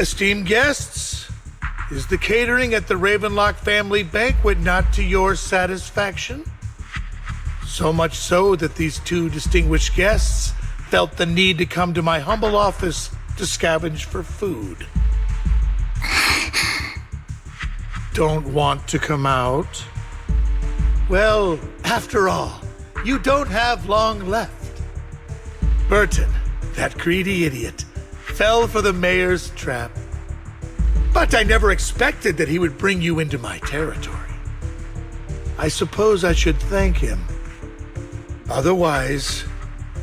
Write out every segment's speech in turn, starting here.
Esteemed guests, is the catering at the Ravenlock family banquet not to your satisfaction? So much so that these two distinguished guests felt the need to come to my humble office to scavenge for food. Don't want to come out? Well, after all, you don't have long left. Burton, that greedy idiot, fell for the mayor's trap. But I never expected that he would bring you into my territory. I suppose I should thank him. Otherwise,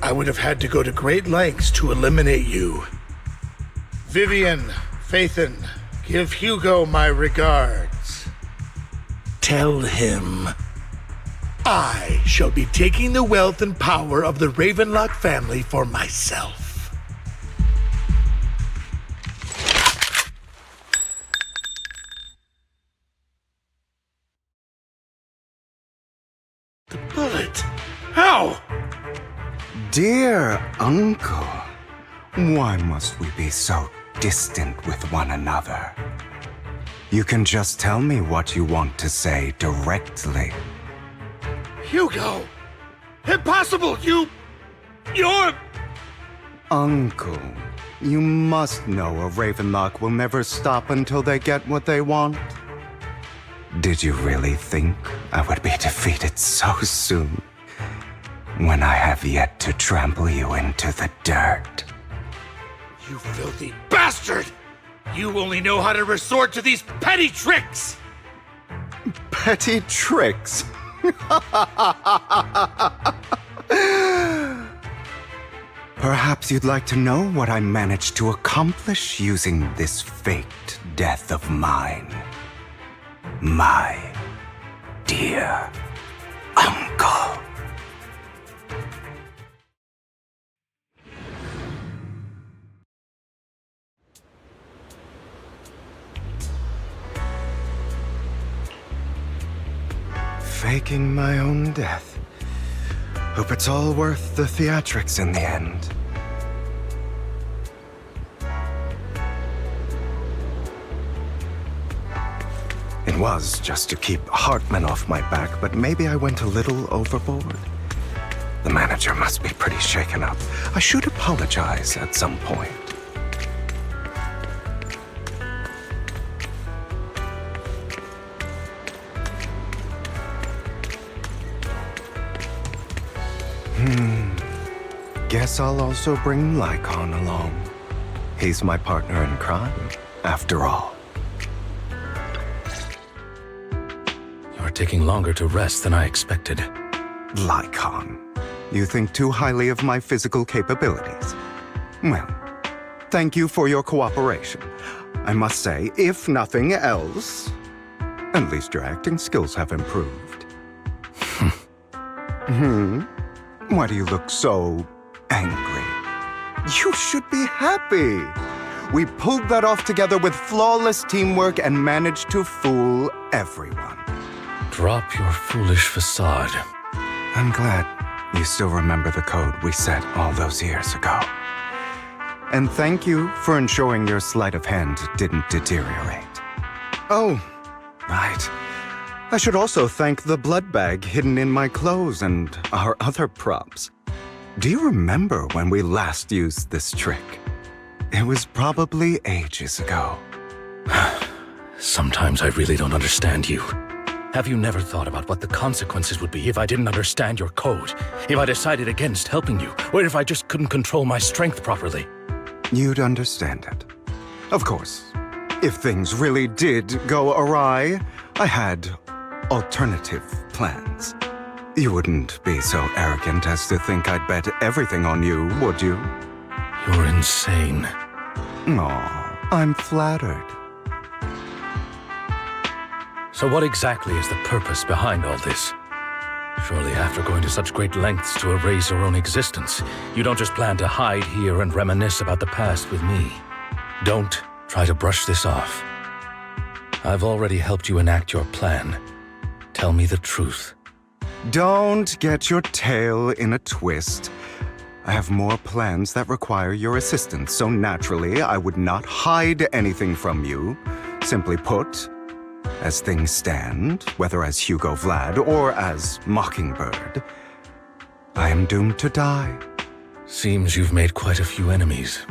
I would have had to go to great lengths to eliminate you. Vivian, Phaethon, give Hugo my regards. Tell him I shall be taking the wealth and power of the Ravenlock family for myself. The bullet? How? Dear Uncle, why must we be so distant with one another? You can just tell me what you want to say directly. Hugo! Impossible! You're... Uncle, you must know a Ravenlock will never stop until they get what they want. Did you really think I would be defeated so soon, when I have yet to trample you into the dirt? You filthy bastard! You only know how to resort to these petty tricks! Petty tricks? Perhaps you'd like to know what I managed to accomplish using this faked death of mine. My dear Uncle. Faking my own death. Hope it's all worth the theatrics in the end. It was just to keep Hartman off my back, but maybe I went a little overboard. The manager must be pretty shaken up. I should apologize at some point. Guess I'll also bring Lycon along. He's my partner in crime, after all. You're taking longer to rest than I expected. Lycon, you think too highly of my physical capabilities. Well, thank you for your cooperation. I must say, if nothing else, at least your acting skills have improved. Why do you look so angry? You should be happy. We pulled that off together with flawless teamwork and managed to fool everyone. Drop your foolish facade. I'm glad you still remember the code we set all those years ago. And thank you for ensuring your sleight of hand didn't deteriorate. Oh, right. I should also thank the blood bag hidden in my clothes and our other props. Do you remember when we last used this trick? It was probably ages ago. Sometimes I really don't understand you. Have you never thought about what the consequences would be if I didn't understand your code? If I decided against helping you? Or if I just couldn't control my strength properly? You'd understand it. Of course, if things really did go awry, I had alternative plans. You wouldn't be so arrogant as to think I'd bet everything on you, would you? You're insane. Aw, I'm flattered. So what exactly is the purpose behind all this? Surely after going to such great lengths to erase your own existence, you don't just plan to hide here and reminisce about the past with me. Don't try to brush this off. I've already helped you enact your plan. Tell me the truth. Don't get your tail in a twist. I have more plans that require your assistance, so naturally I would not hide anything from you. Simply put, as things stand, whether as Hugo Vlad or as Mockingbird, I am doomed to die. Seems you've made quite a few enemies.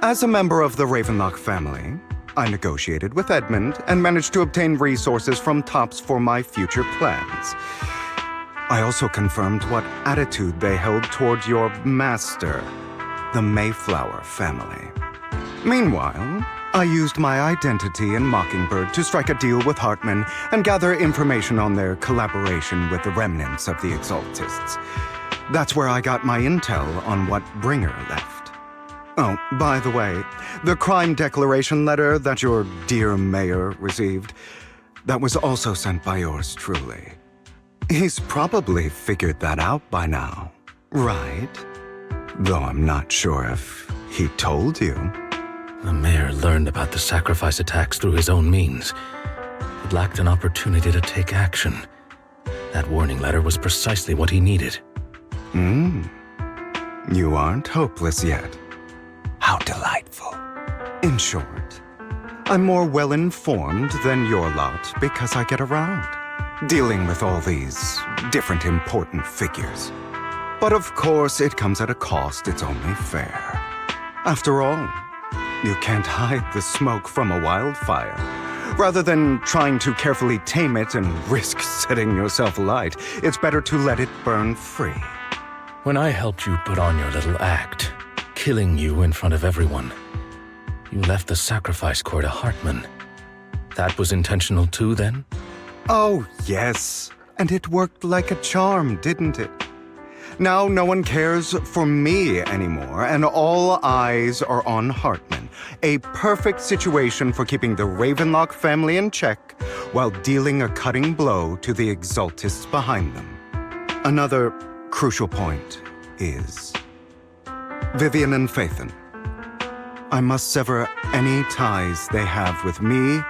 As a member of the Ravenlock family, I negotiated with Edmund and managed to obtain resources from Tops for my future plans. I also confirmed what attitude they held toward your master, the Mayflower family. Meanwhile, I used my identity in Mockingbird to strike a deal with Hartman and gather information on their collaboration with the remnants of the Exaltists. That's where I got my intel on what Bringer left. Oh, by the way, the crime declaration letter that your dear mayor received, that was also sent by yours truly. He's probably figured that out by now, right? Though I'm not sure if he told you. The mayor learned about the sacrifice attacks through his own means. It lacked an opportunity to take action. That warning letter was precisely what he needed. You aren't hopeless yet. How delightful. In short, I'm more well-informed than your lot because I get around, dealing with all these different important figures. But of course, it comes at a cost. It's only fair. After all, you can't hide the smoke from a wildfire. Rather than trying to carefully tame it and risk setting yourself alight, it's better to let it burn free. When I helped you put on your little act, killing you in front of everyone, you left the sacrifice core to Hartman. That was intentional too, then? Oh, yes. And it worked like a charm, didn't it? Now no one cares for me anymore, and all eyes are on Hartman. A perfect situation for keeping the Ravenlock family in check while dealing a cutting blow to the Exaltists behind them. Another crucial point is Vivian and Phaethon. I must sever any ties they have with me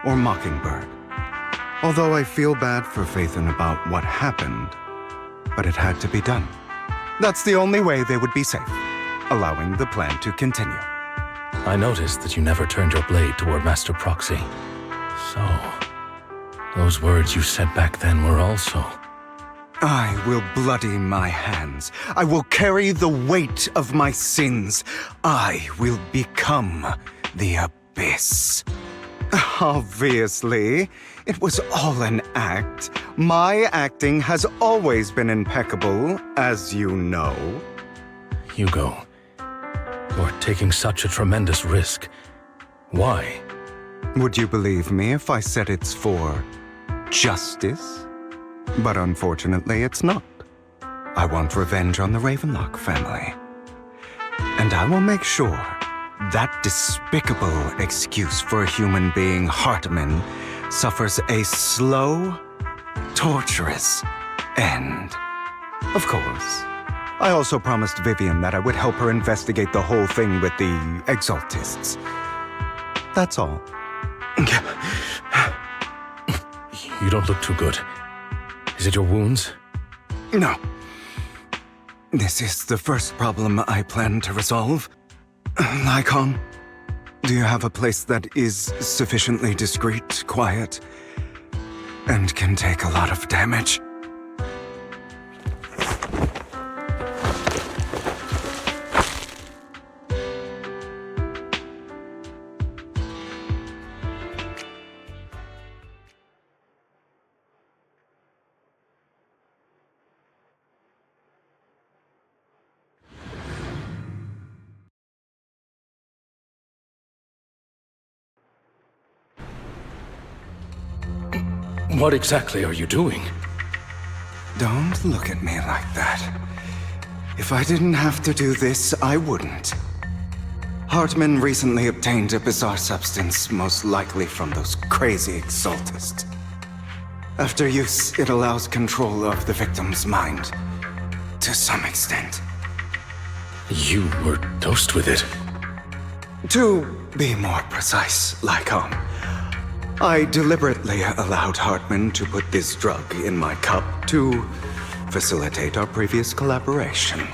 or Mockingbird. Although I feel bad for Phaethon about what happened, but it had to be done. That's the only way they would be safe, allowing the plan to continue. I noticed that you never turned your blade toward Master Proxy. So, those words you said back then were also... I will bloody my hands. I will carry the weight of my sins. I will become the Abyss. Obviously, it was all an act. My acting has always been impeccable, as you know. Hugo, you're taking such a tremendous risk. Why? Would you believe me if I said it's for justice? But unfortunately, it's not. I want revenge on the Ravenlock family. And I will make sure that despicable excuse for a human being, Hartman, suffers a slow, torturous end. Of course, I also promised Vivian that I would help her investigate the whole thing with the Exaltists. That's all. You don't look too good. Is it your wounds? No. This is the first problem I plan to resolve. Lycon, do you have a place that is sufficiently discreet, quiet, and can take a lot of damage? What exactly are you doing? Don't look at me like that. If I didn't have to do this, I wouldn't. Hartman recently obtained a bizarre substance, most likely from those crazy Exaltists. After use, it allows control of the victim's mind. To some extent. You were dosed with it. To be more precise, Lycon, I deliberately allowed Hartman to put this drug in my cup to facilitate our previous collaboration.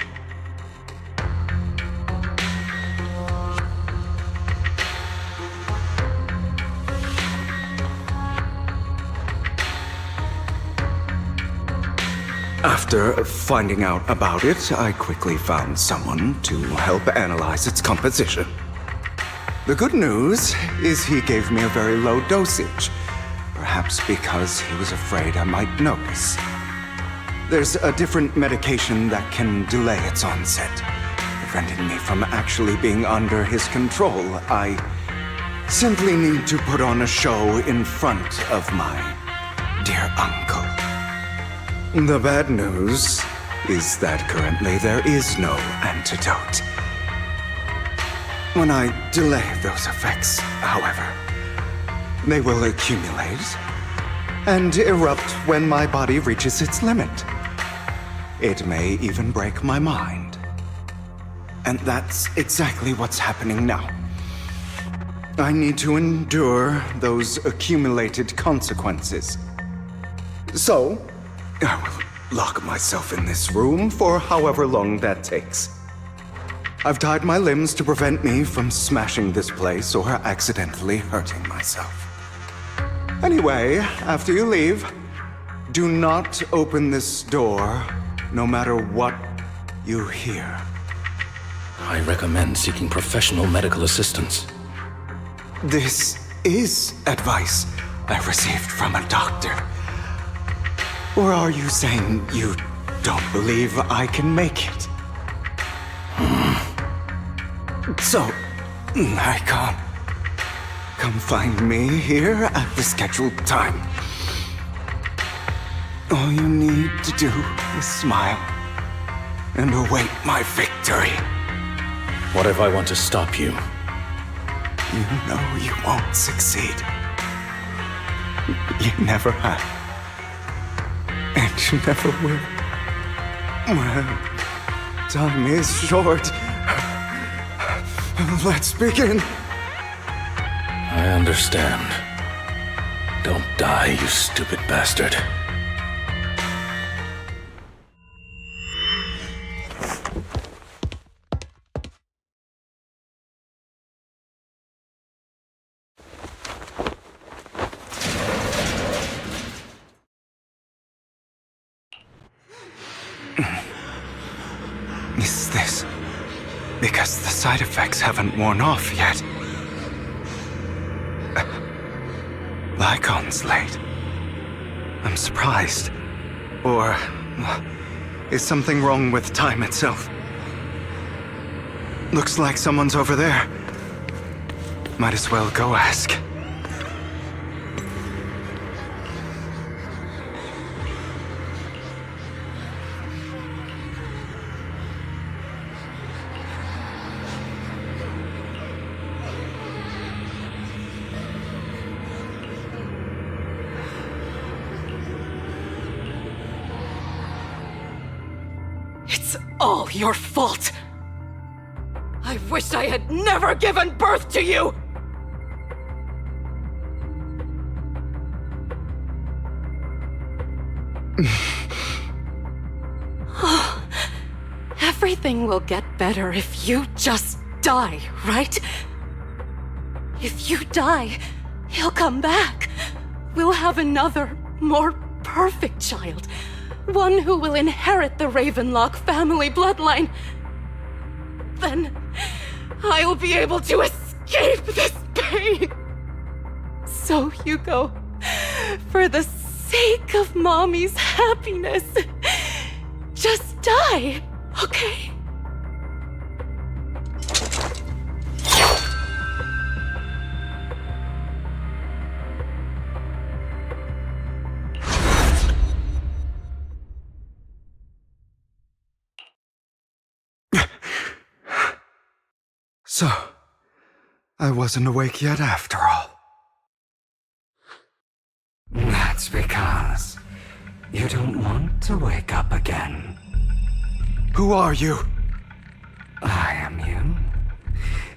After finding out about it, I quickly found someone to help analyze its composition. The good news is he gave me a very low dosage, perhaps because he was afraid I might notice. There's a different medication that can delay its onset, preventing me from actually being under his control. I simply need to put on a show in front of my dear uncle. The bad news is that currently there is no antidote. When I delay those effects, however, they will accumulate and erupt when my body reaches its limit. It may even break my mind. And that's exactly what's happening now. I need to endure those accumulated consequences. So, I will lock myself in this room for however long that takes. I've tied my limbs to prevent me from smashing this place or accidentally hurting myself. Anyway, after you leave, do not open this door, no matter what you hear. I recommend seeking professional medical assistance. This is advice I received from a doctor. Or are you saying you don't believe I can make it? So, I can't. Come find me here at the scheduled time. All you need to do is smile and await my victory. What if I want to stop you? You know you won't succeed. You never have. And you never will. Well, time is short. Let's begin. I understand. Don't die, you stupid bastard. Is this because the side effects haven't worn off yet? Lycon's late. I'm surprised. Or is something wrong with time itself? Looks like someone's over there. Might as well go ask. It's all your fault! I wish I had never given birth to you! Everything will get better if you just die, right? If you die, he'll come back. We'll have another, more perfect child. One who will inherit the Ravenlock family bloodline. Then I'll be able to escape this pain. So, Hugo, for the sake of Mommy's happiness, just die, okay? So, I wasn't awake yet after all. That's because you don't want to wake up again. Who are you? I am you,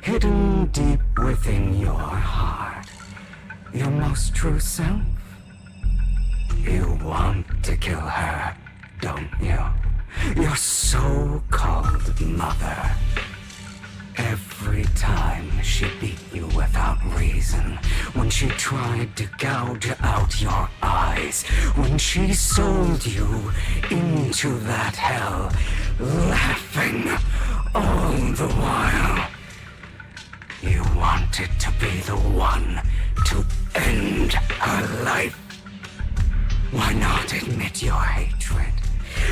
hidden deep within your heart, your most true self. You want to kill her, don't you? Your so-called mother. Every time she beat you without reason, when she tried to gouge out your eyes, when she sold you into that hell, laughing all the while. You wanted to be the one to end her life. Why not admit your hatred?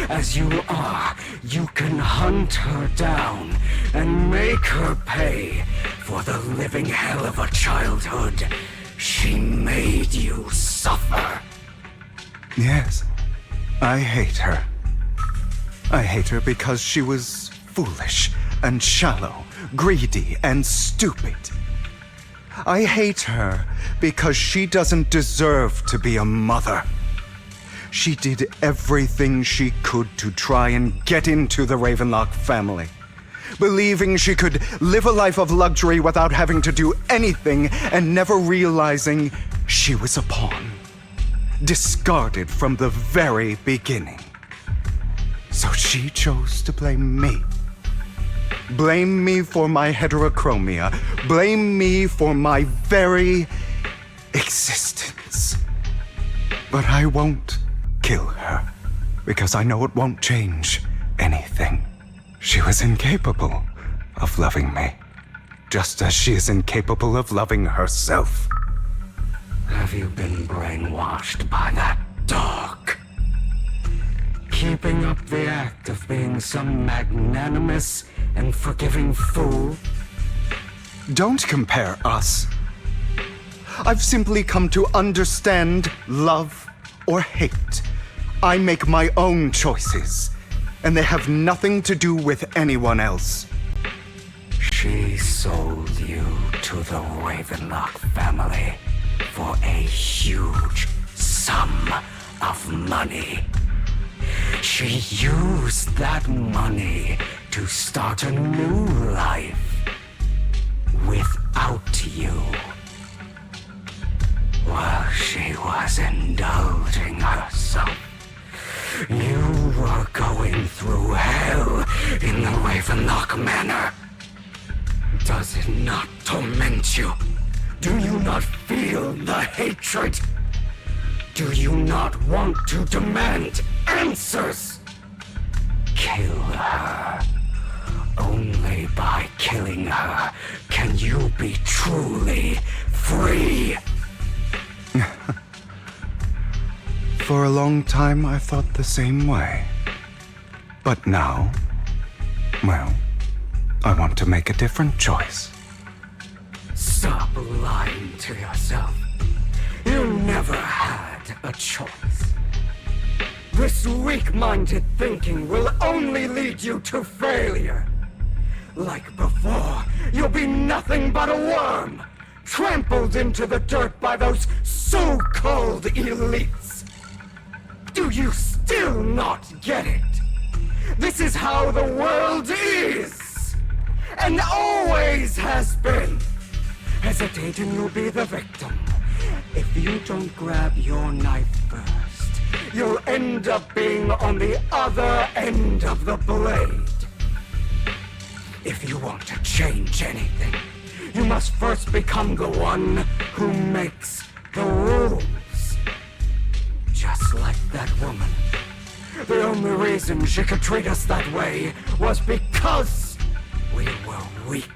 As you are, you can hunt her down and make her pay for the living hell of a childhood she made you suffer. Yes, I hate her. I hate her because she was foolish and shallow, greedy and stupid. I hate her because she doesn't deserve to be a mother. She did everything she could to try and get into the Ravenlock family, believing she could live a life of luxury without having to do anything and never realizing she was a pawn, discarded from the very beginning. So she chose to blame me. Blame me for my heterochromia. Blame me for my very existence. But I won't kill her, because I know it won't change anything. She was incapable of loving me, just as she is incapable of loving herself. Have you been brainwashed by that dog? Keeping up the act of being some magnanimous and forgiving fool? Don't compare us. I've simply come to understand love or hate. I make my own choices, and they have nothing to do with anyone else. She sold you to the Ravenlock family for a huge sum of money. She used that money to start a new life without you. While she was indulging herself, you were going through hell in the Ravenlock Manor. Does it not torment you? Do you not feel the hatred? Do you not want to demand answers? Kill her. Only by killing her can you be truly free. For a long time, I thought the same way. But now, well, I want to make a different choice. Stop lying to yourself. You never had a choice. This weak-minded thinking will only lead you to failure. Like before, you'll be nothing but a worm, trampled into the dirt by those so-called elites. Do you still not get it? This is how the world is, and always has been. Hesitate and you'll be the victim. If you don't grab your knife first, you'll end up being on the other end of the blade. If you want to change anything, you must first become the one who makes the rules. Just like that woman. The only reason she could treat us that way was because we were weak.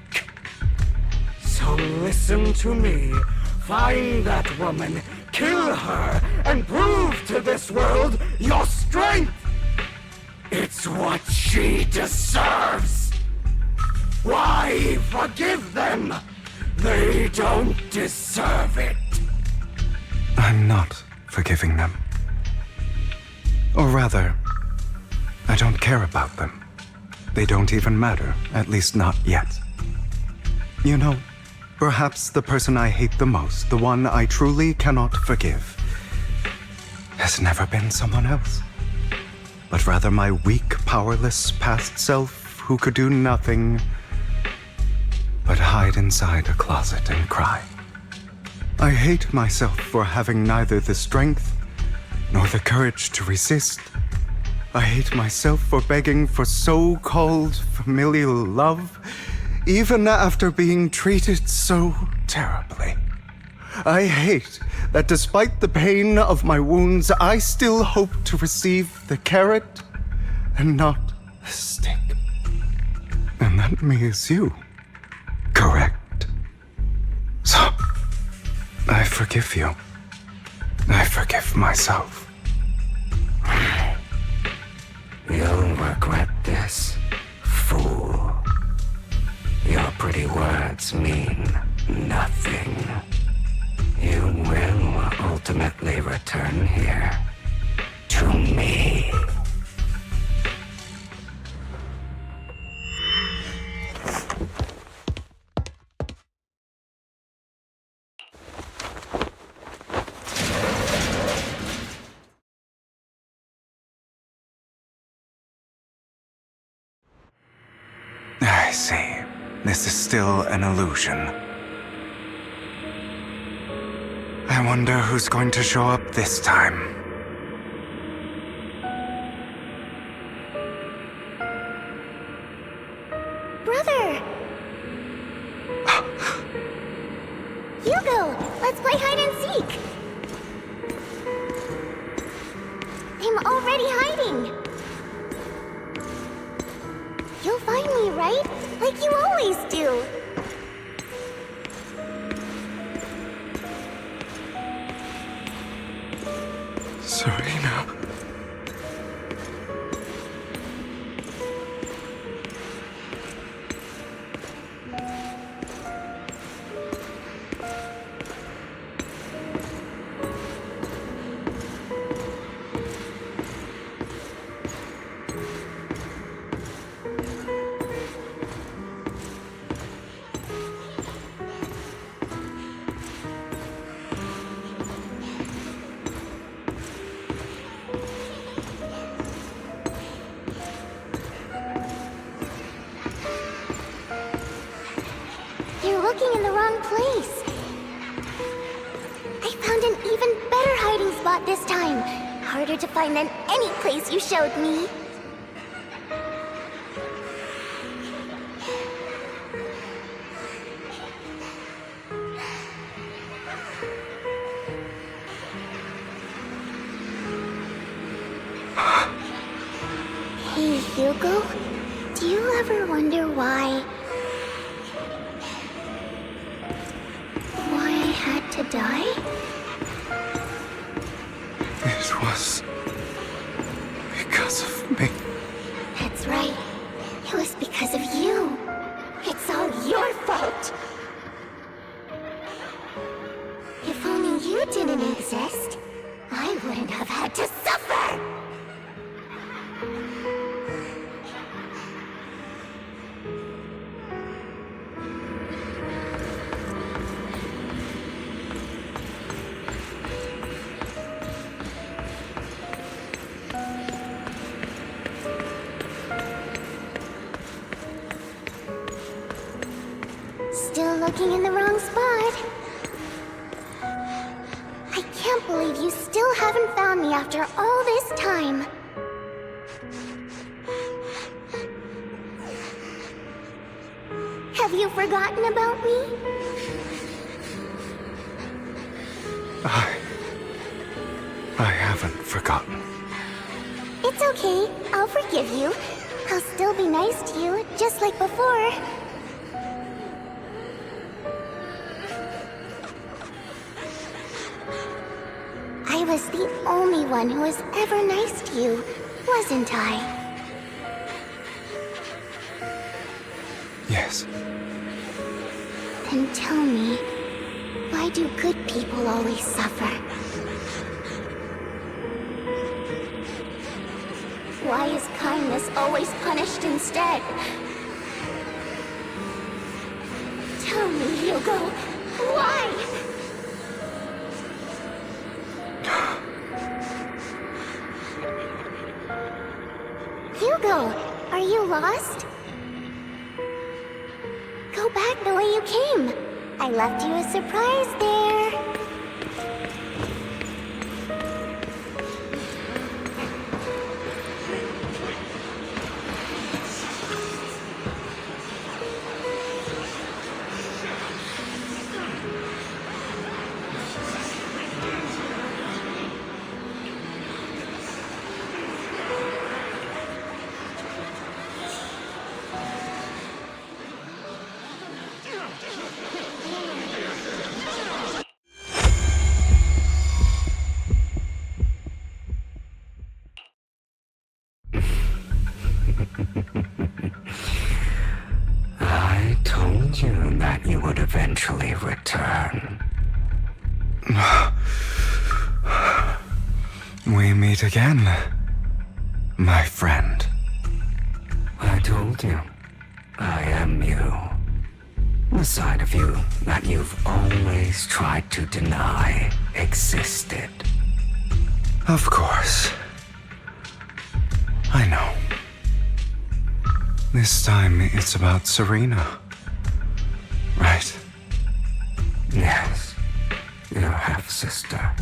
So listen to me. Find that woman, kill her, and prove to this world your strength. It's what she deserves. Why forgive them? They don't deserve it. I'm not forgiving them. Or rather, I don't care about them. They don't even matter, at least not yet. You know, perhaps the person I hate the most, the one I truly cannot forgive, has never been someone else, but rather my weak, powerless past self who could do nothing but hide inside a closet and cry. I hate myself for having neither the strength nor the courage to resist. I hate myself for begging for so-called familial love, even after being treated so terribly. I hate that despite the pain of my wounds, I still hope to receive the carrot and not the stick. And that means you, correct? So, I forgive you. I forgive myself. You'll regret this, fool. Your pretty words mean nothing. You will ultimately return here to me. I see. This is still an illusion. I wonder who's going to show up this time. Brother! Hugo, let's play hide and seek! I'm already hiding! You'll find me, right? Like you always do! Serena. You're looking in the wrong place. I found an even better hiding spot this time. Harder to find than any place you showed me. Hey, Hugo. Do you ever wonder why I had to die? It was because of me. That's right. It was because of you. It's all your fault. If only you didn't exist, I wouldn't have had to suffer! Still looking in the wrong spot. I can't believe you still haven't found me after all this time. Have you forgotten about me? I haven't forgotten. It's okay. I'll forgive you. I'll still be nice to you, just like before. I was the only one who was ever nice to you, wasn't I? Yes. Then tell me, why do good people always suffer? Why is kindness always punished instead? Tell me, Hugo, why? Hugo, are you lost? Go back the way you came. I left you a surprise there. return. We meet again, my friend. I told you, I am you. The side of you that you've always tried to deny existed. Of course. I know. This time it's about Serena. Right? Yes, your half-sister.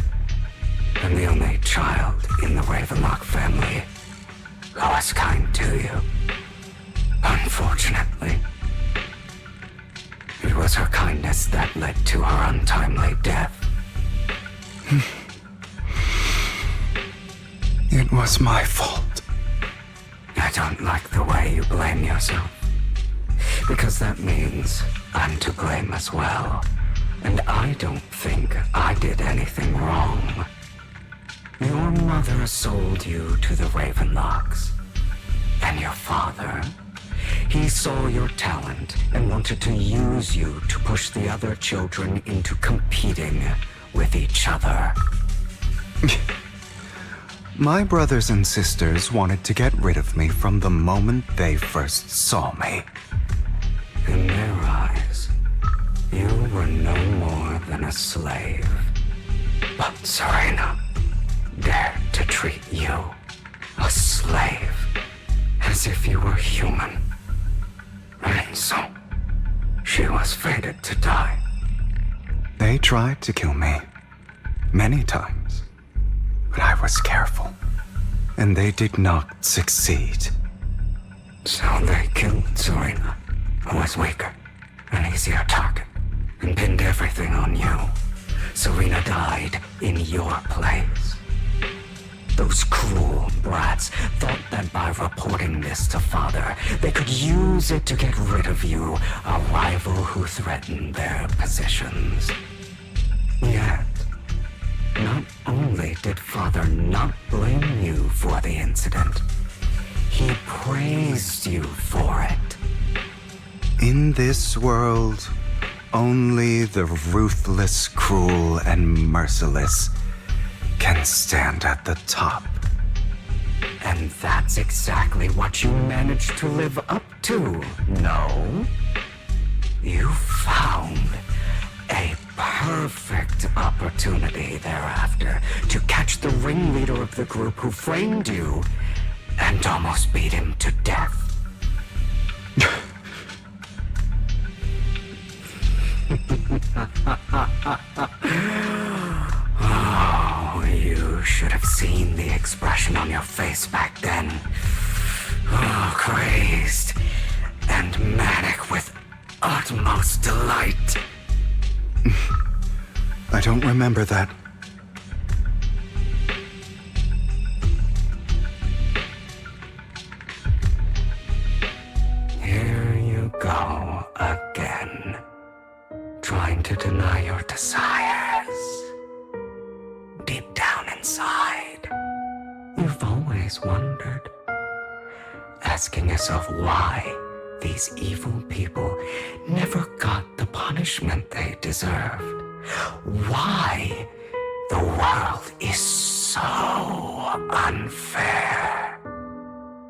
And the only child in the Ravenlock family who was kind to you. Unfortunately, it was her kindness that led to her untimely death. It was my fault. I don't like the way you blame yourself. Because that means I'm to blame as well. And I don't think I did anything wrong. Your mother sold you to the Ravenlocks. And your father, he saw your talent and wanted to use you to push the other children into competing with each other. My brothers and sisters wanted to get rid of me from the moment they first saw me. In their eyes, you were no more than a slave. But Serena dared to treat you, a slave, as if you were human. And so, she was fated to die. They tried to kill me many times, but I was careful, and they did not succeed. So they killed Serena, who was weaker, an easier target, and pinned everything on you. Serena died in your place. Those cruel brats thought that by reporting this to Father, they could use it to get rid of you, a rival who threatened their positions. Yet, not only did Father not blame you for the incident, he praised you for it. In this world, only the ruthless, cruel, and merciless can stand at the top. And that's exactly what you managed to live up to, no? You found a perfect opportunity thereafter to catch the ringleader of the group who framed you and almost beat him to death. Oh, you should have seen the expression on your face back then. Oh, crazed and manic with utmost delight. I don't remember that. Here you go again, trying to deny your desires. Deep down inside, you've always wondered, asking yourself why these evil people never got the punishment they deserved. Why the world is so unfair.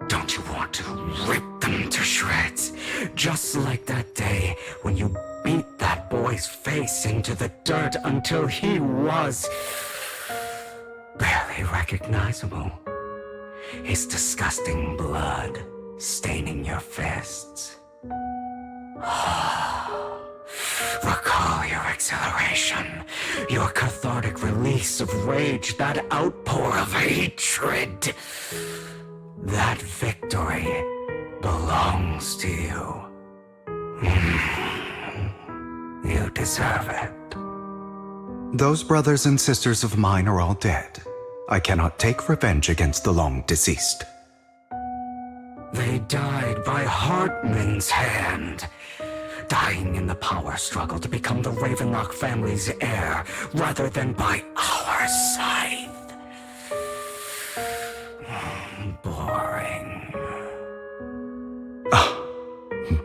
Don't you want to rip them to shreds? Just like that day when you beat that boy's face into the dirt until he was barely recognizable. His disgusting blood staining your fists. Recall your exhilaration, your cathartic release of rage, that outpour of hatred. That victory belongs to you. You deserve it. Those brothers and sisters of mine are all dead. I cannot take revenge against the long deceased. They died by Hartman's hand, dying in the power struggle to become the Ravenlock family's heir, rather than by our scythe. Boring.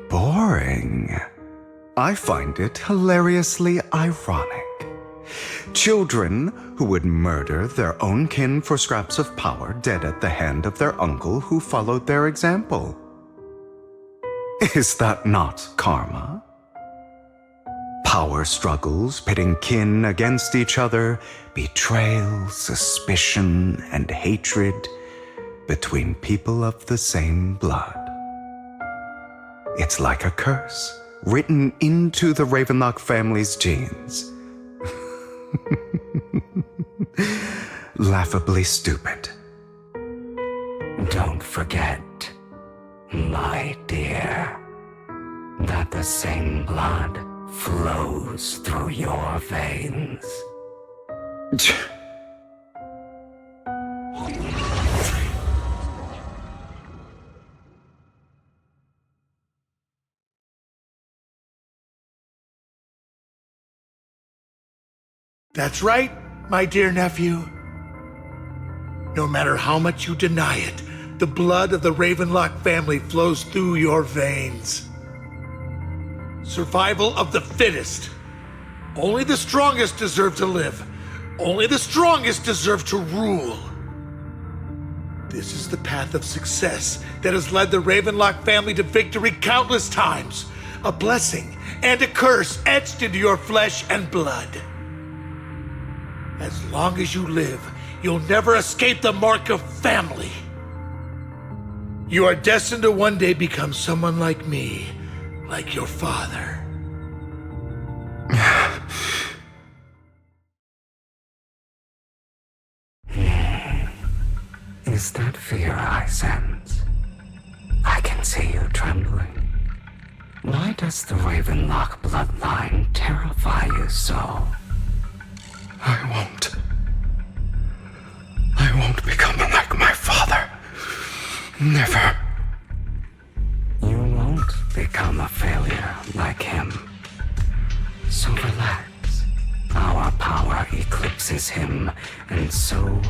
Boring. I find it hilariously ironic. Children who would murder their own kin for scraps of power dead at the hand of their uncle who followed their example. Is that not karma? Power struggles pitting kin against each other, betrayal, suspicion, and hatred between people of the same blood. It's like a curse written into the Ravenlock family's genes. Laughably stupid. Don't forget, my dear, that the same blood flows through your veins. That's right, my dear nephew. No matter how much you deny it, the blood of the Ravenlock family flows through your veins. Survival of the fittest. Only the strongest deserve to live. Only the strongest deserve to rule. This is the path of success that has led the Ravenlock family to victory countless times. A blessing and a curse etched into your flesh and blood. As long as you live, you'll never escape the mark of family. You are destined to one day become someone like me, like your father. Is that fear I sense? I can see you trembling. Why does the Ravenlock bloodline terrify you so? I won't become like my father. Never. You won't become a failure like him. So relax. Our power eclipses him, and so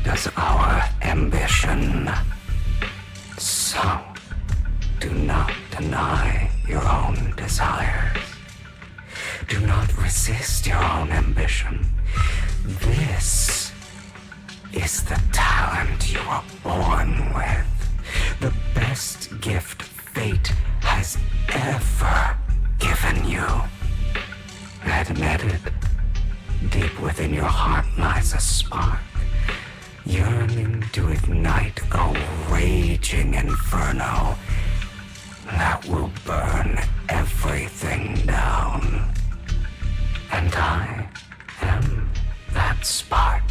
does our ambition. So, do not deny your own desires. Do not resist your own ambition. This is the talent you were born with. The best gift fate has ever given you. Admit it. Deep within your heart lies a spark, yearning to ignite a raging inferno that will burn everything down. And I am that spark.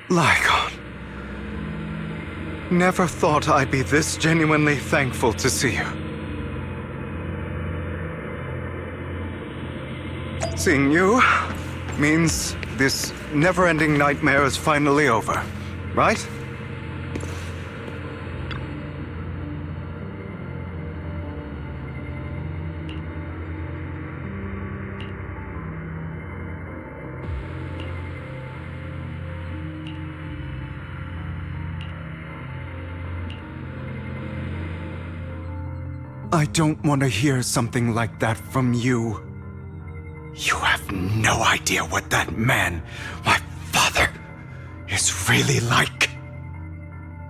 Lygon. Never thought I'd be this genuinely thankful to see you. Seeing you means this never-ending nightmare is finally over, right? I don't want to hear something like that from you. You have no idea what that man, my father, is really like.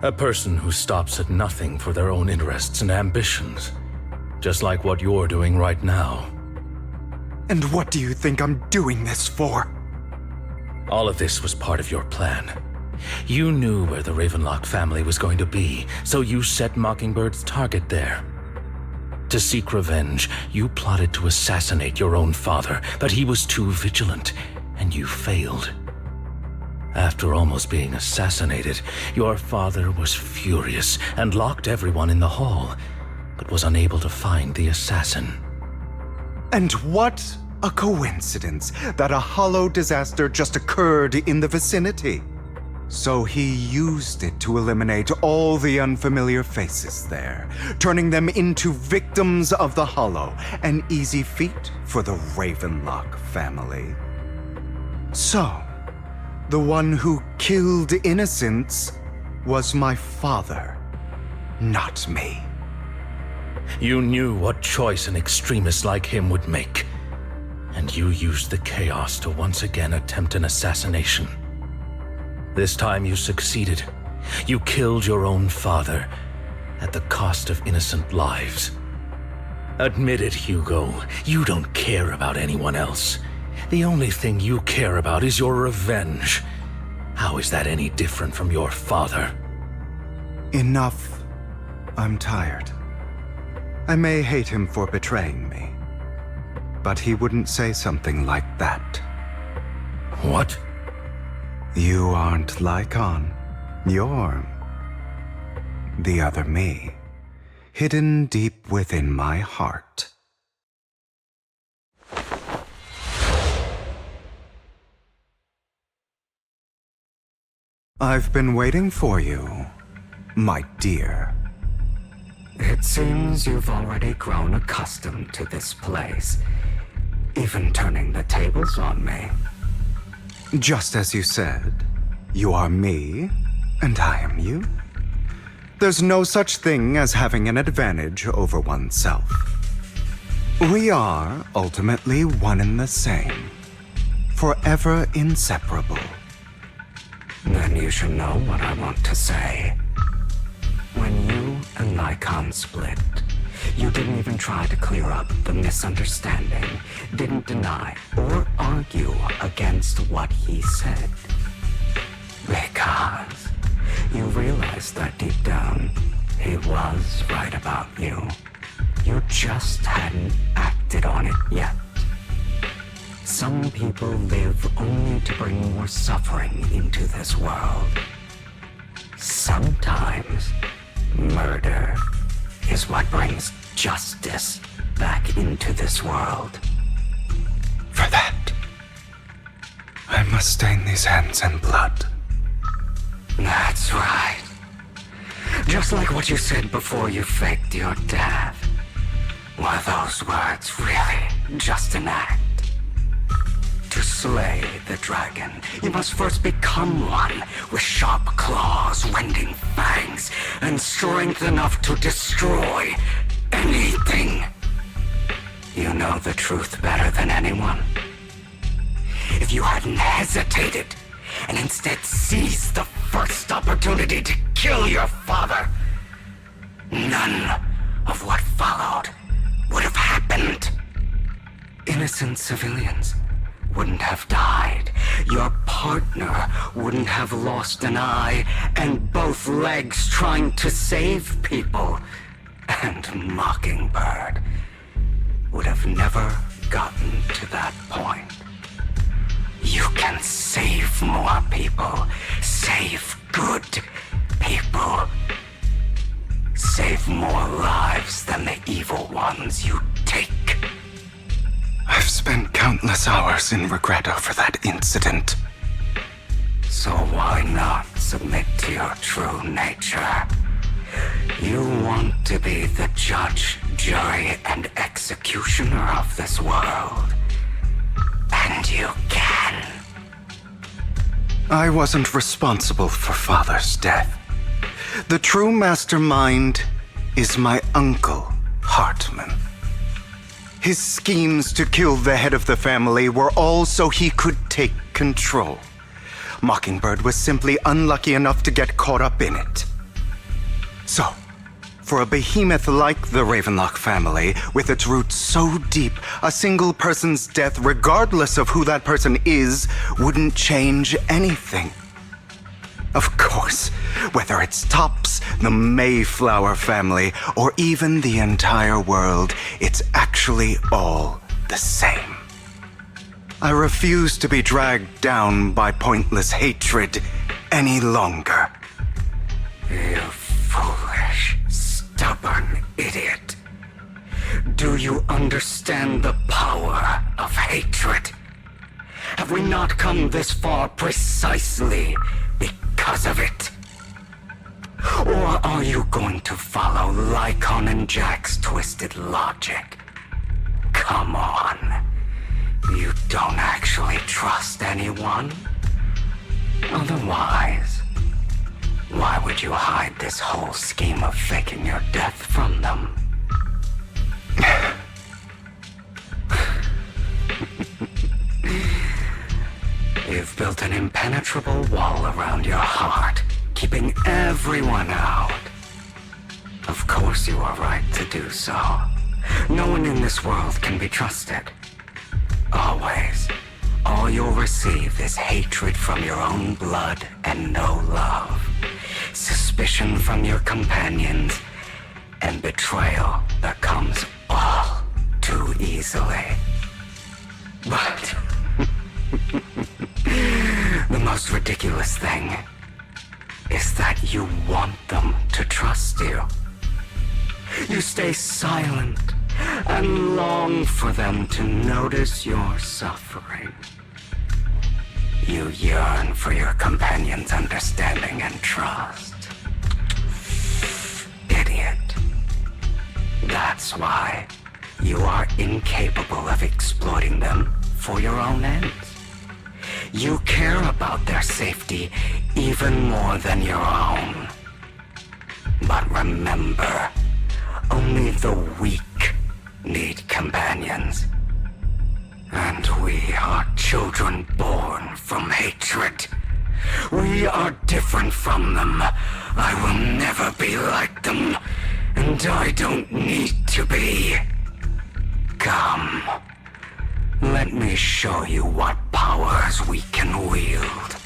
A person who stops at nothing for their own interests and ambitions. Just like what you're doing right now. And what do you think I'm doing this for? All of this was part of your plan. You knew where the Ravenlock family was going to be, so you set Mockingbird's target there. To seek revenge, you plotted to assassinate your own father, but he was too vigilant, and you failed. After almost being assassinated, your father was furious and locked everyone in the hall, but was unable to find the assassin. And what a coincidence that a hollow disaster just occurred in the vicinity. So he used it to eliminate all the unfamiliar faces there, turning them into victims of the Hollow, an easy feat for the Ravenlock family. So, the one who killed innocents was my father, not me. You knew what choice an extremist like him would make, and you used the chaos to once again attempt an assassination. This time you succeeded. You killed your own father at the cost of innocent lives. Admit it, Hugo. You don't care about anyone else. The only thing you care about is your revenge. How is that any different from your father? Enough. I'm tired. I may hate him for betraying me, but he wouldn't say something like that. What? You aren't Lycon. You're the other me, hidden deep within my heart. I've been waiting for you, my dear. It seems you've already grown accustomed to this place, even turning the tables on me. Just as you said, you are me, and I am you. There's no such thing as having an advantage over oneself. We are ultimately one and the same, forever inseparable. Then you should know what I want to say. When you and Lycon split, you didn't even try to clear up the misunderstanding, didn't deny or argue against what he said. Because you realized that deep down, he was right about you. You just hadn't acted on it yet. Some people live only to bring more suffering into this world. Sometimes, murder is what brings justice back into this world. For that, I must stain these hands in blood. That's right. Just like what you said before you faked your death. Were those words really just an act? To slay the dragon, you must first become one with sharp claws, rending fangs, and strength enough to destroy anything. You know the truth better than anyone. If you hadn't hesitated and instead seized the first opportunity to kill your father, none of what followed would have happened. Innocent civilians wouldn't have died. Your partner wouldn't have lost an eye and both legs trying to save people. And Mockingbird would have never gotten to that point. You can save more people. Save good people. Save more lives than the evil ones you take. I've spent countless hours in regret over that incident. So why not submit to your true nature? You want to be the judge, jury, and executioner of this world. And you can. I wasn't responsible for Father's death. The true mastermind is my uncle, Hartman. His schemes to kill the head of the family were all so he could take control. Mockingbird was simply unlucky enough to get caught up in it. So, for a behemoth like the Ravenlock family, with its roots so deep, a single person's death, regardless of who that person is, wouldn't change anything. Of course, whether it's Tops, the Mayflower family, or even the entire world, it's actually all the same. I refuse to be dragged down by pointless hatred any longer. You foolish, stubborn idiot. Do you understand the power of hatred? Have we not come this far precisely because because of it? Or are you going to follow Lycon and Jack's twisted logic? Come on. You don't actually trust anyone? Otherwise, why would you hide this whole scheme of faking your death from them? You've built an impenetrable wall around your heart, keeping everyone out. Of course you are right to do so. No one in this world can be trusted. Always. All you'll receive is hatred from your own blood and no love. Suspicion from your companions, and betrayal that comes all too easily. But the most ridiculous thing is that you want them to trust you. You stay silent and long for them to notice your suffering. You yearn for your companion's understanding and trust. Idiot. That's why you are incapable of exploiting them for your own ends. You care about their safety even more than your own. But remember, only the weak need companions. And we are children born from hatred. We are different from them. I will never be like them, and I don't need to be. Come. Let me show you what powers we can wield.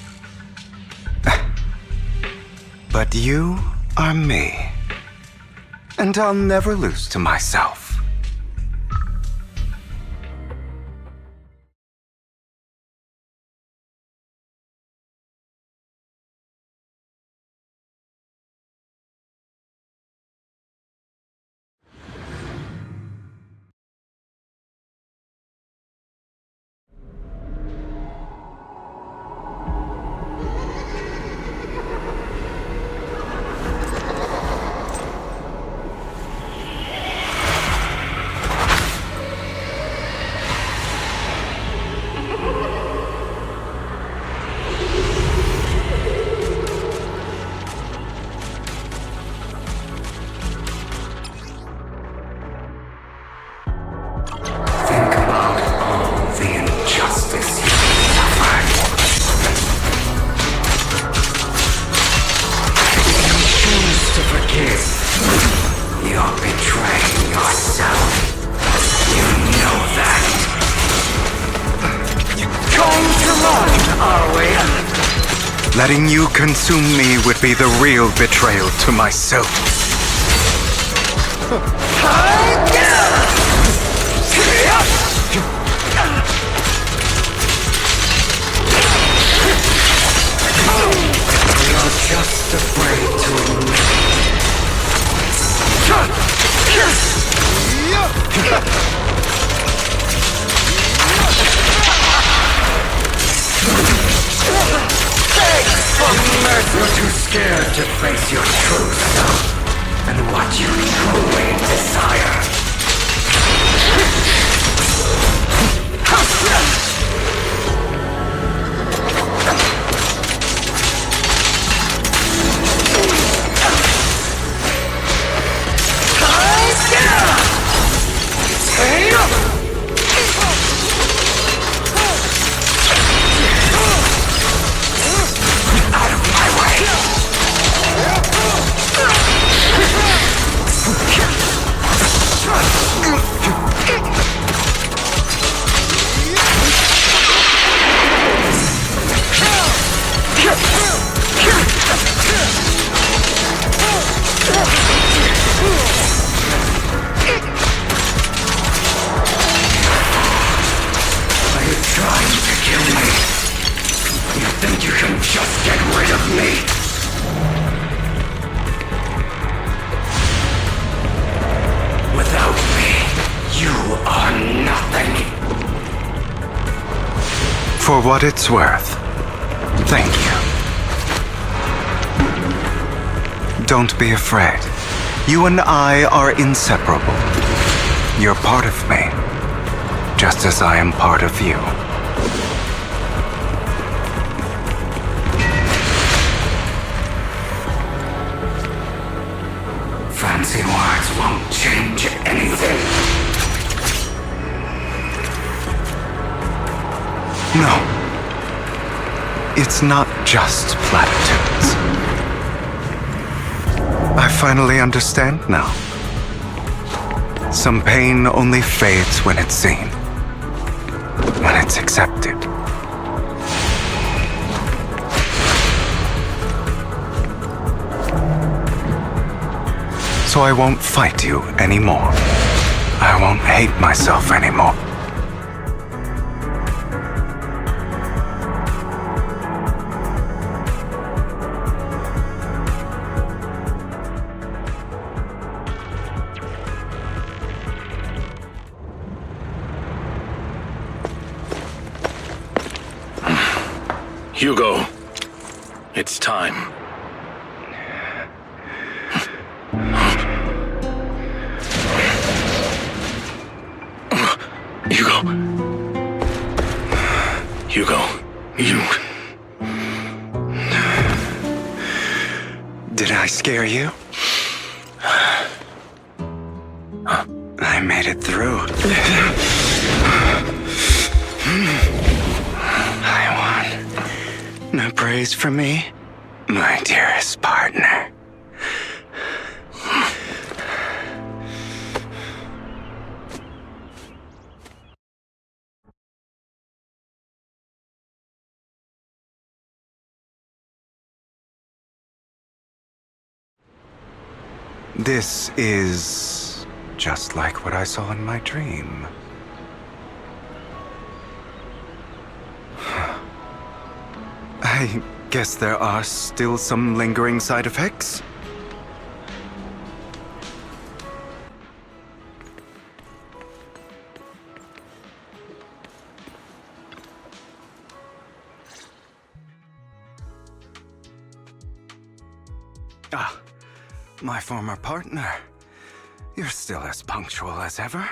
But you are me. And I'll never lose to myself. Letting you consume me would be the real betrayal to myself. You're just afraid to admit You're too scared to face your true self and what you truly desire. For what it's worth, thank you. Don't be afraid. You and I are inseparable. You're part of me, just as I am part of you. Fancy words won't change anything. No. It's not just platitudes. I finally understand now. Some pain only fades when it's seen, when it's accepted. So I won't fight you anymore. I won't hate myself anymore. Hugo, it's time. Hugo, you... Did I scare you? I made it through. I won. No praise from me, my dearest partner. This is just like what I saw in my dream. I guess there are still some lingering side effects. Ah, my former partner. You're still as punctual as ever.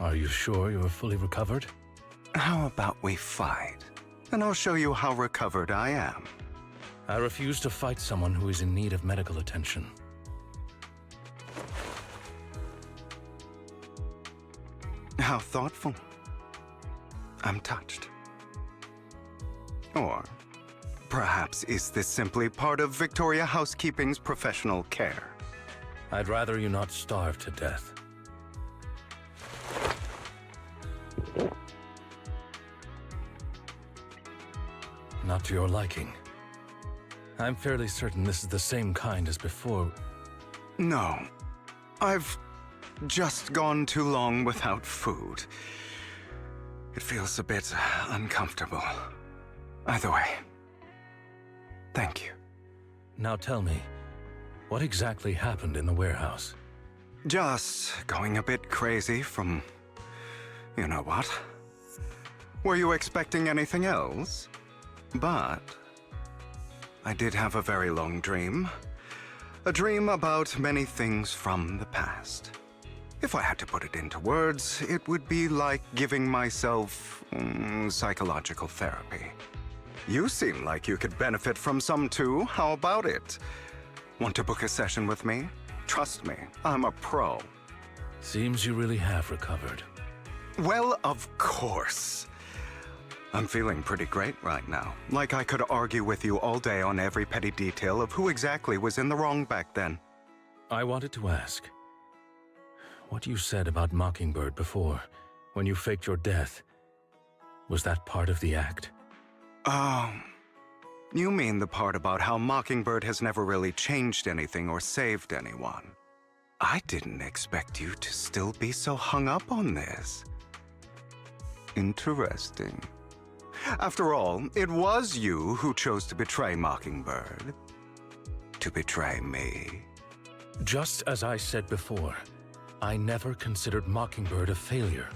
Are you sure you're fully recovered? How about we fight? And I'll show you how recovered I am. I refuse to fight someone who is in need of medical attention. How thoughtful. I'm touched. Or perhaps is this simply part of Victoria Housekeeping's professional care? I'd rather you not starve to death. Not to your liking. I'm fairly certain this is the same kind as before. No. I've just gone too long without food. It feels a bit uncomfortable. Either way, thank you. Now tell me, what exactly happened in the warehouse? Just going a bit crazy from... you know what? Were you expecting anything else? But I did have a very long dream. A dream about many things from the past. If I had to put it into words, it would be like giving myself psychological therapy. You seem like you could benefit from some too. How about it? Want to book a session with me? Trust me, I'm a pro. Seems you really have recovered. Well, of course. I'm feeling pretty great right now. Like I could argue with you all day on every petty detail of who exactly was in the wrong back then. I wanted to ask, what you said about Mockingbird before, when you faked your death, was that part of the act? Oh, you mean the part about how Mockingbird has never really changed anything or saved anyone. I didn't expect you to still be so hung up on this. Interesting. After all, it was you who chose to betray Mockingbird. To betray me. Just as I said before, I never considered Mockingbird a failure.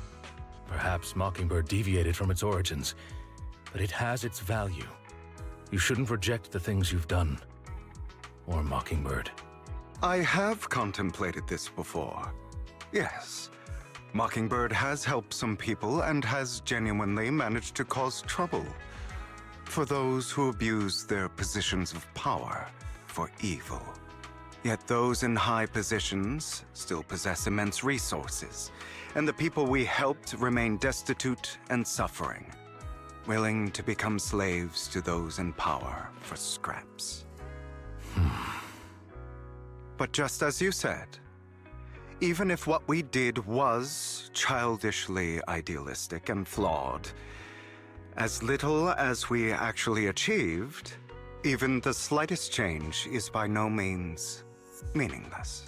Perhaps Mockingbird deviated from its origins, but it has its value. You shouldn't reject the things you've done. or Mockingbird. I have contemplated this before. Yes, Mockingbird has helped some people and has genuinely managed to cause trouble for those who abuse their positions of power for evil. Yet those in high positions still possess immense resources, and the people we helped remain destitute and suffering, willing to become slaves to those in power for scraps. But just as you said, even if what we did was childishly idealistic and flawed, as little as we actually achieved, even the slightest change is by no means meaningless.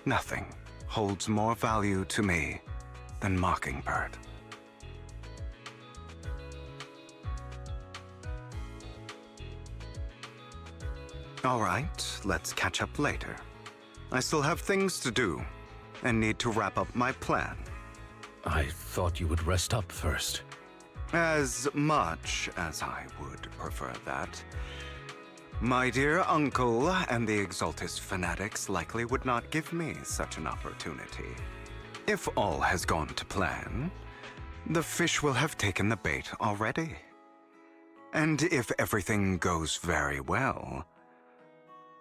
Nothing holds more value to me than Mockingbird. All right, let's catch up later. I still have things to do and need to wrap up my plan. I thought you would rest up first. As much as I would prefer that. My dear uncle and the Exaltus fanatics likely would not give me such an opportunity. If all has gone to plan, the fish will have taken the bait already. And if everything goes very well,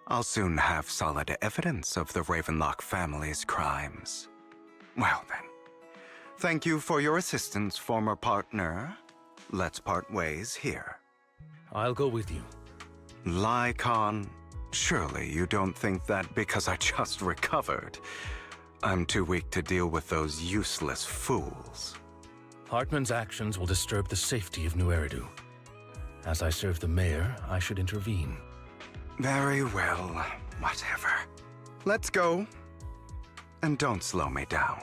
I'll soon have solid evidence of the Ravenlock family's crimes. Well then, thank you for your assistance, former partner. Let's part ways here. I'll go with you. Lycon, surely you don't think that because I just recovered, I'm too weak to deal with those useless fools. Hartman's actions will disturb the safety of New Eridu. As I serve the mayor, I should intervene. Very well, whatever. Let's go. And don't slow me down.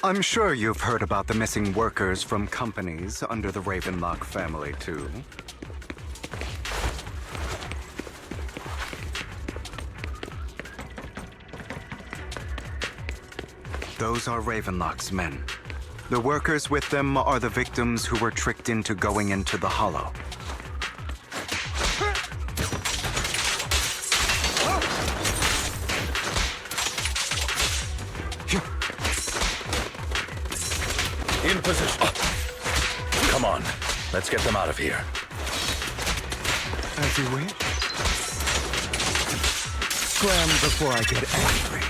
I'm sure you've heard about the missing workers from companies under the Ravenlock family, too. Those are Ravenlock's men. The workers with them are the victims who were tricked into going into the Hollow. In position. Come on, let's get them out of here. As you wish. Scram before I get angry.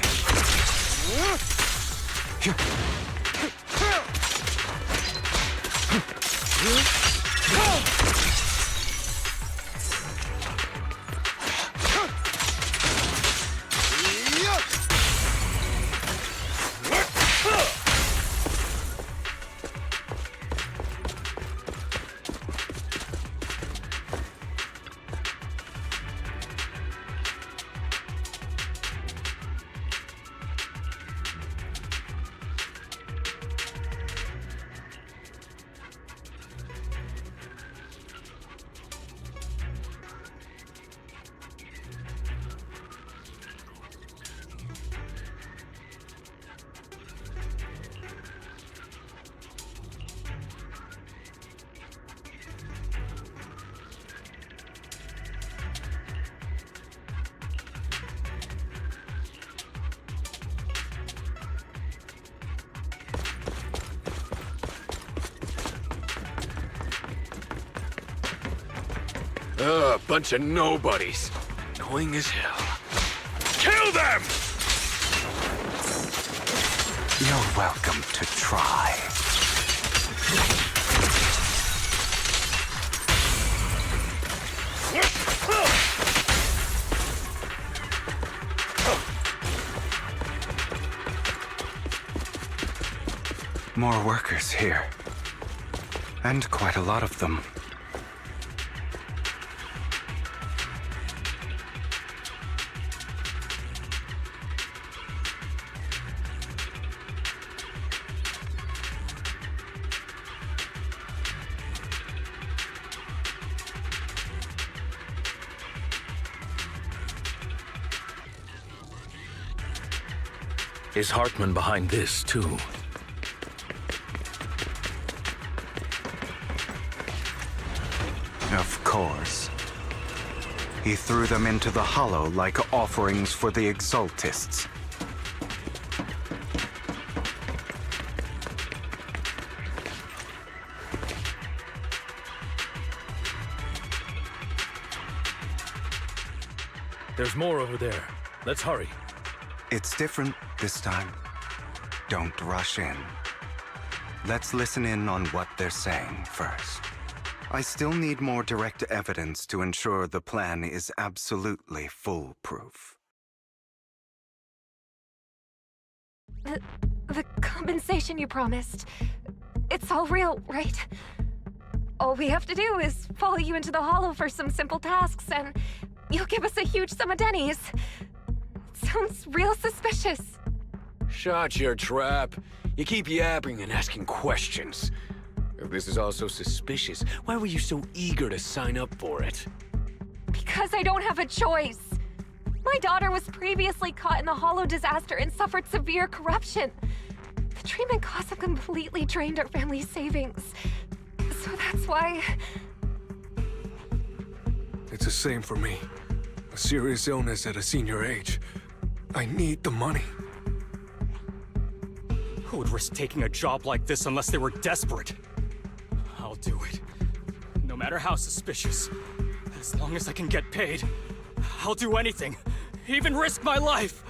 Bunch of nobodies. Annoying as hell. Kill them! You're welcome to try. More workers here. And quite a lot of them. Is Hartman behind this, too? Of course. He threw them into the Hollow like offerings for the Exaltists. There's more over there. Let's hurry. It's different this time. Don't rush in. Let's listen in on what they're saying first. I still need more direct evidence to ensure the plan is absolutely foolproof. The compensation you promised. It's all real, right? All we have to do is follow you into the Hollow for some simple tasks, and you'll give us a huge sum of dennies. Sounds real suspicious. Shut your trap. You keep yapping and asking questions. If this is all so suspicious, why were you so eager to sign up for it? Because I don't have a choice. My daughter was previously caught in the Hollow disaster and suffered severe corruption. The treatment costs have completely drained our family's savings. So that's why... It's the same for me. A serious illness at a senior age. I need the money. Who would risk taking a job like this unless they were desperate? I'll do it. No matter how suspicious. As long as I can get paid, I'll do anything. Even risk my life!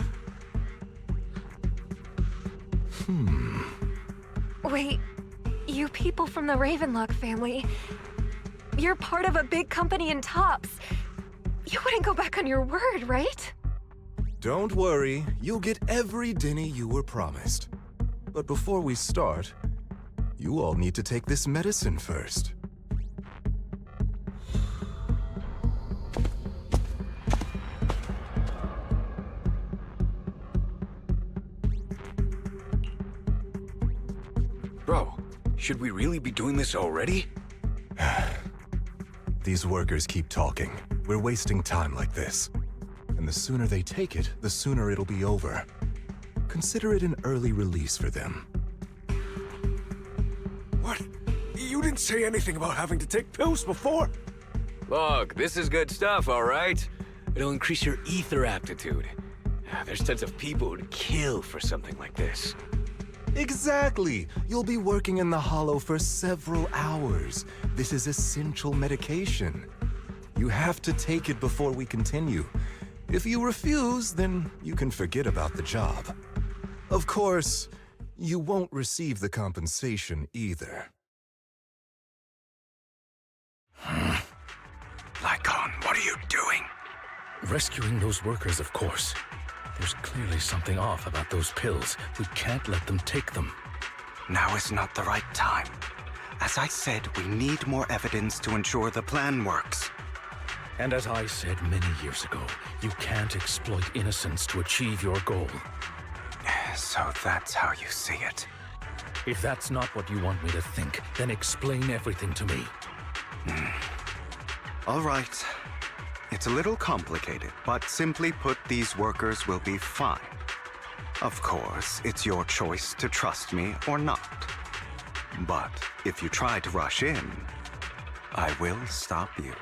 Wait, you people from the Ravenlock family, you're part of a big company in Tops. You wouldn't go back on your word, right? Don't worry, you'll get every denny you were promised. But before we start, you all need to take this medicine first. Should we really be doing this already? These workers keep talking. We're wasting time like this. And the sooner they take it, the sooner it'll be over. Consider it an early release for them. What? You didn't say anything about having to take pills before. Look, this is good stuff, all right? It'll increase your ether aptitude. There's tons of people who'd kill for something like this. Exactly! You'll be working in the Hollow for several hours. This is essential medication. You have to take it before we continue. If you refuse, then you can forget about the job. Of course, you won't receive the compensation either. Lycon, what are you doing? Rescuing those workers, of course. There's clearly something off about those pills. We can't let them take them. Now is not the right time. As I said, we need more evidence to ensure the plan works. And as I said many years ago, you can't exploit innocence to achieve your goal. So that's how you see it. If that's not what you want me to think, then explain everything to me. All right. It's a little complicated, but simply put, these workers will be fine. Of course, it's your choice to trust me or not. But if you try to rush in, I will stop you.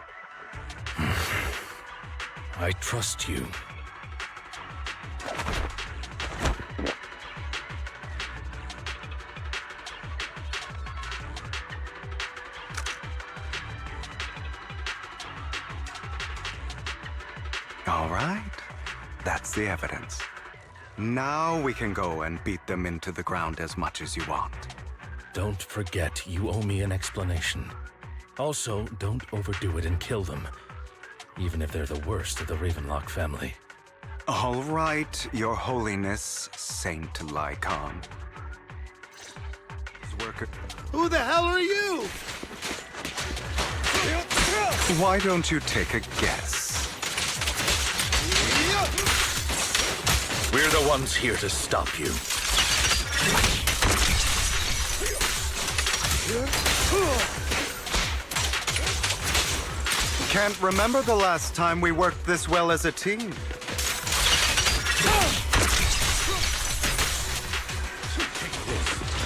I trust you. All right. That's the evidence. Now we can go and beat them into the ground as much as you want. Don't forget, you owe me an explanation. Also, don't overdo it and kill them. Even if they're the worst of the Ravenlock family. All right, Your Holiness, Saint Lycon. Who the hell are you? Why don't you take a guess? We're the ones here to stop you. Can't remember the last time we worked this well as a team.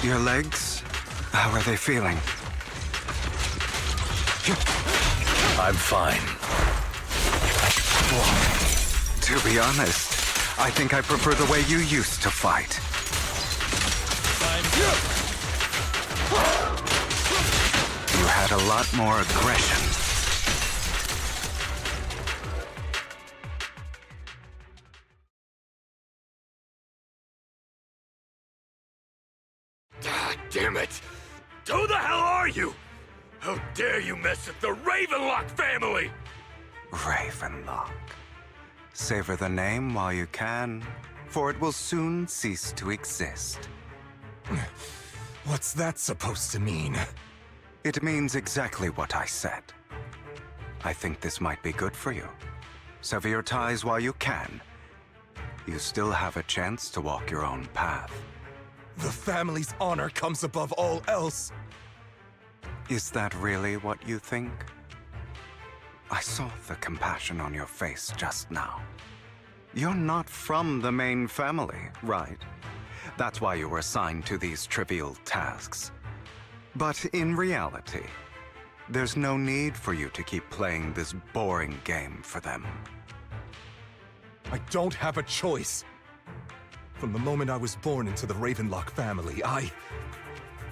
Your legs? How are they feeling? I'm fine. To be honest, I think I prefer the way you used to fight. You had a lot more aggression. God damn it! Who the hell are you? How dare you mess with the Ravenlock family! Ravenlock. Savor the name while you can, for it will soon cease to exist. What's that supposed to mean? It means exactly what I said. I think this might be good for you. Sever your ties while you can. You still have a chance to walk your own path. The family's honor comes above all else. Is that really what you think? I saw the compassion on your face just now. You're not from the main family, right? That's why you were assigned to these trivial tasks. But in reality, there's no need for you to keep playing this boring game for them. I don't have a choice. From the moment I was born into the Ravenlock family,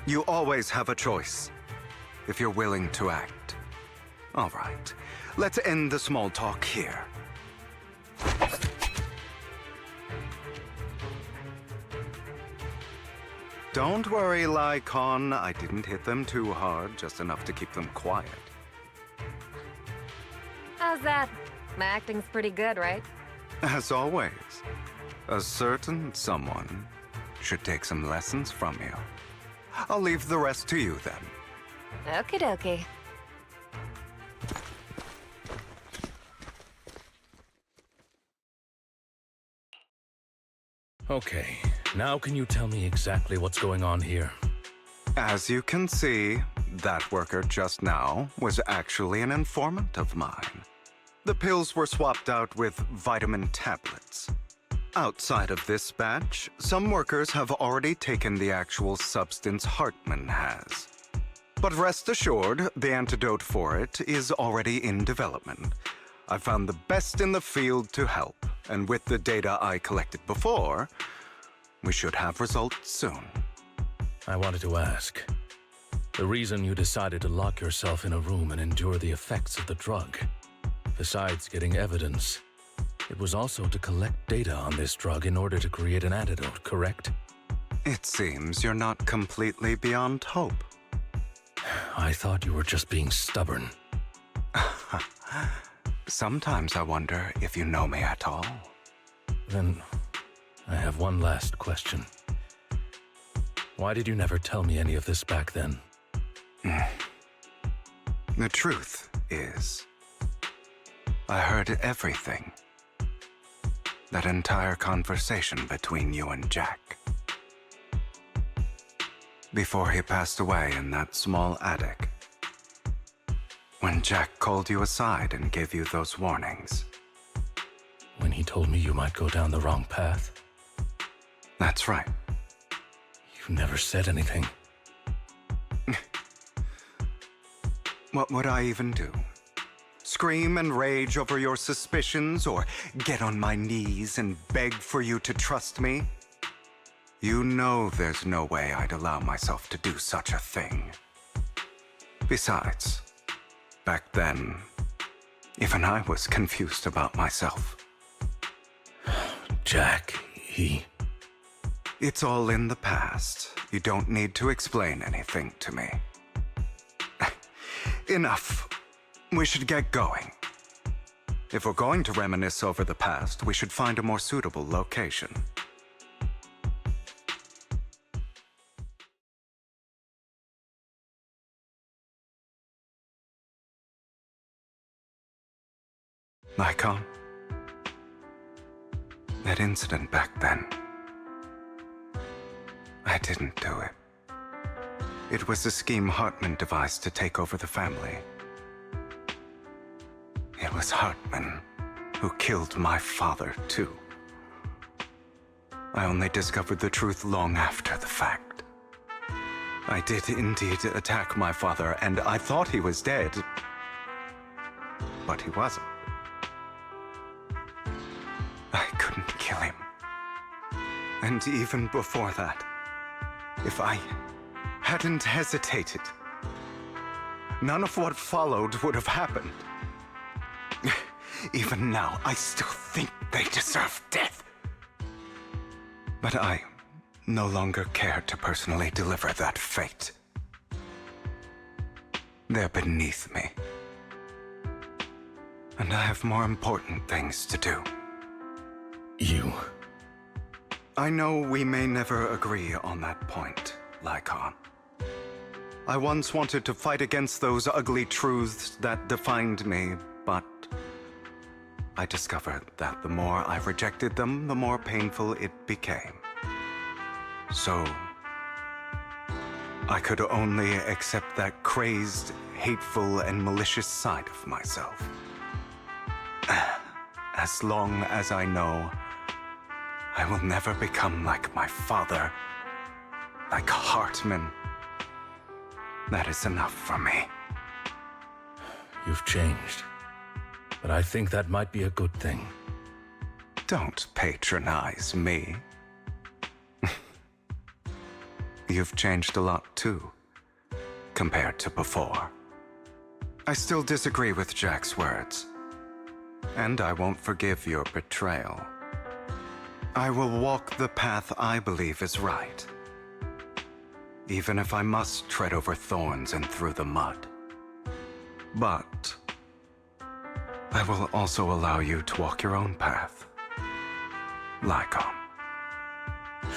You always have a choice, if you're willing to act. All right, let's end the small talk here. Don't worry, Lycon. I didn't hit them too hard, just enough to keep them quiet. How's that? My acting's pretty good, right? As always, a certain someone should take some lessons from you. I'll leave the rest to you then. Okie dokie. Okay, now can you tell me exactly what's going on here? As you can see, that worker just now was actually an informant of mine. The pills were swapped out with vitamin tablets. Outside of this batch, some workers have already taken the actual substance Hartman has. But rest assured, the antidote for it is already in development. I found the best in the field to help, and with the data I collected before, we should have results soon. I wanted to ask, the reason you decided to lock yourself in a room and endure the effects of the drug, besides getting evidence, it was also to collect data on this drug in order to create an antidote, correct? It seems you're not completely beyond hope. I thought you were just being stubborn. Sometimes I wonder if you know me at all. Then, I have one last question. Why did you never tell me any of this back then? The truth is, I heard everything. That entire conversation between you and Jack. Before he passed away in that small attic. When Jack called you aside and gave you those warnings. When he told me you might go down the wrong path? That's right. You never said anything. What would I even do? Scream and rage over your suspicions, or get on my knees and beg for you to trust me? You know there's no way I'd allow myself to do such a thing. Besides, back then, even I was confused about myself. Jack, It's all in the past. You don't need to explain anything to me. Enough. We should get going. If we're going to reminisce over the past, we should find a more suitable location. Lycon? That incident back then. I didn't do it. It was a scheme Hartman devised to take over the family. It was Hartman who killed my father, too. I only discovered the truth long after the fact. I did indeed attack my father, and I thought he was dead. But he wasn't. I couldn't kill him. And even before that, if I hadn't hesitated, none of what followed would have happened. Even now, I still think they deserve death. But I no longer care to personally deliver that fate. They're beneath me. And I have more important things to do. You? I know we may never agree on that point, Lycon. I once wanted to fight against those ugly truths that defined me, but I discovered that the more I rejected them, the more painful it became. So, I could only accept that crazed, hateful, and malicious side of myself. As long as I know I will never become like my father, like Hartman, that is enough for me. You've changed. But I think that might be a good thing. Don't patronize me. You've changed a lot too, compared to before. I still disagree with Jack's words. And I won't forgive your betrayal. I will walk the path I believe is right. Even if I must tread over thorns and through the mud. But I will also allow you to walk your own path. Lycon.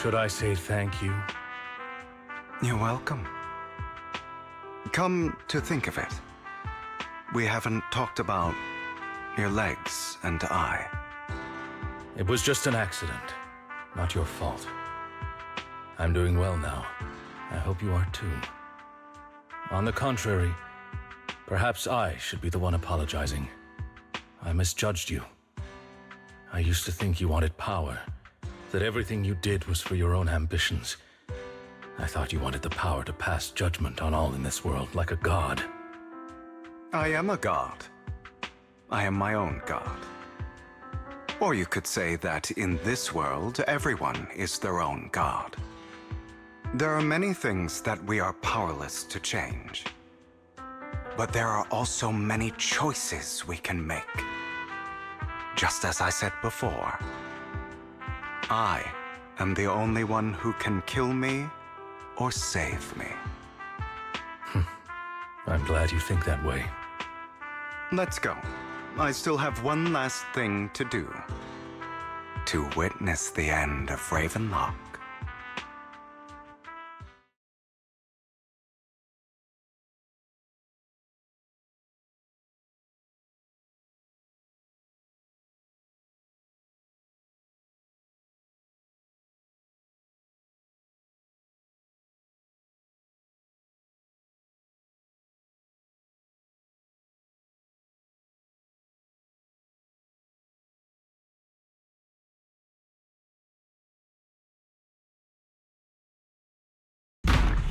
Should I say thank you? You're welcome. Come to think of it, we haven't talked about your legs and eye. It was just an accident, not your fault. I'm doing well now, I hope you are too. On the contrary, perhaps I should be the one apologizing. I misjudged you. I used to think you wanted power, that everything you did was for your own ambitions. I thought you wanted the power to pass judgment on all in this world like a god. I am a god. I am my own god. Or you could say that in this world, everyone is their own god. There are many things that we are powerless to change. But there are also many choices we can make. Just as I said before, I am the only one who can kill me or save me. I'm glad you think that way. Let's go. I still have one last thing to do. To witness the end of Ravenlock.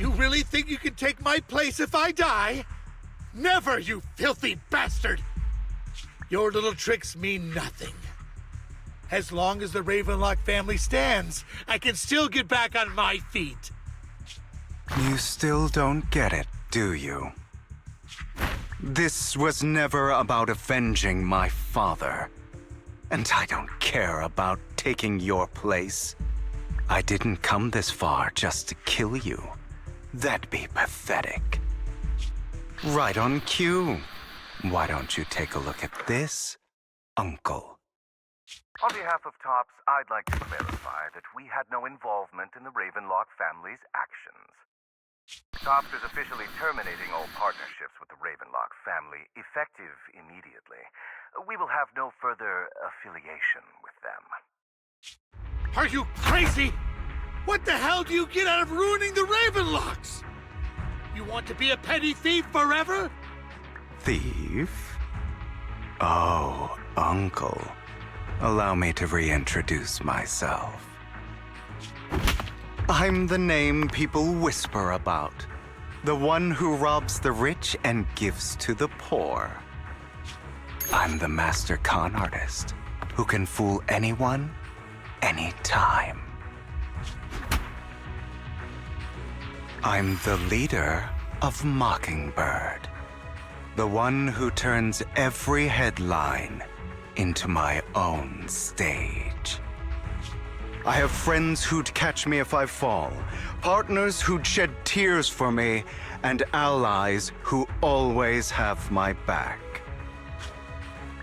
You really think you can take my place if I die? Never, you filthy bastard! Your little tricks mean nothing. As long as the Ravenlock family stands, I can still get back on my feet. You still don't get it, do you? This was never about avenging my father. And I don't care about taking your place. I didn't come this far just to kill you. That'd be pathetic. Right on cue. Why don't you take a look at this, Uncle? On behalf of TOPS, I'd like to clarify that we had no involvement in the Ravenlock family's actions. TOPS is officially terminating all partnerships with the Ravenlock family, effective immediately. We will have no further affiliation with them. Are you crazy? What the hell do you get out of ruining the Ravenlocks? You want to be a petty thief forever? Thief? Oh, Uncle. Allow me to reintroduce myself. I'm the name people whisper about. The one who robs the rich and gives to the poor. I'm the master con artist who can fool anyone, anytime. I'm the leader of Mockingbird. The one who turns every headline into my own stage. I have friends who'd catch me if I fall, partners who'd shed tears for me, and allies who always have my back.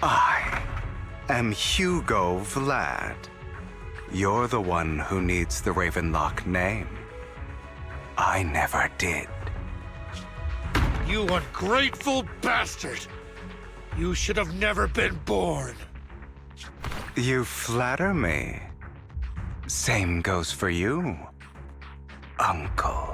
I am Hugo Vlad. You're the one who needs the Ravenlock name. I never did. You ungrateful bastard! You should have never been born. You flatter me. Same goes for you, Uncle.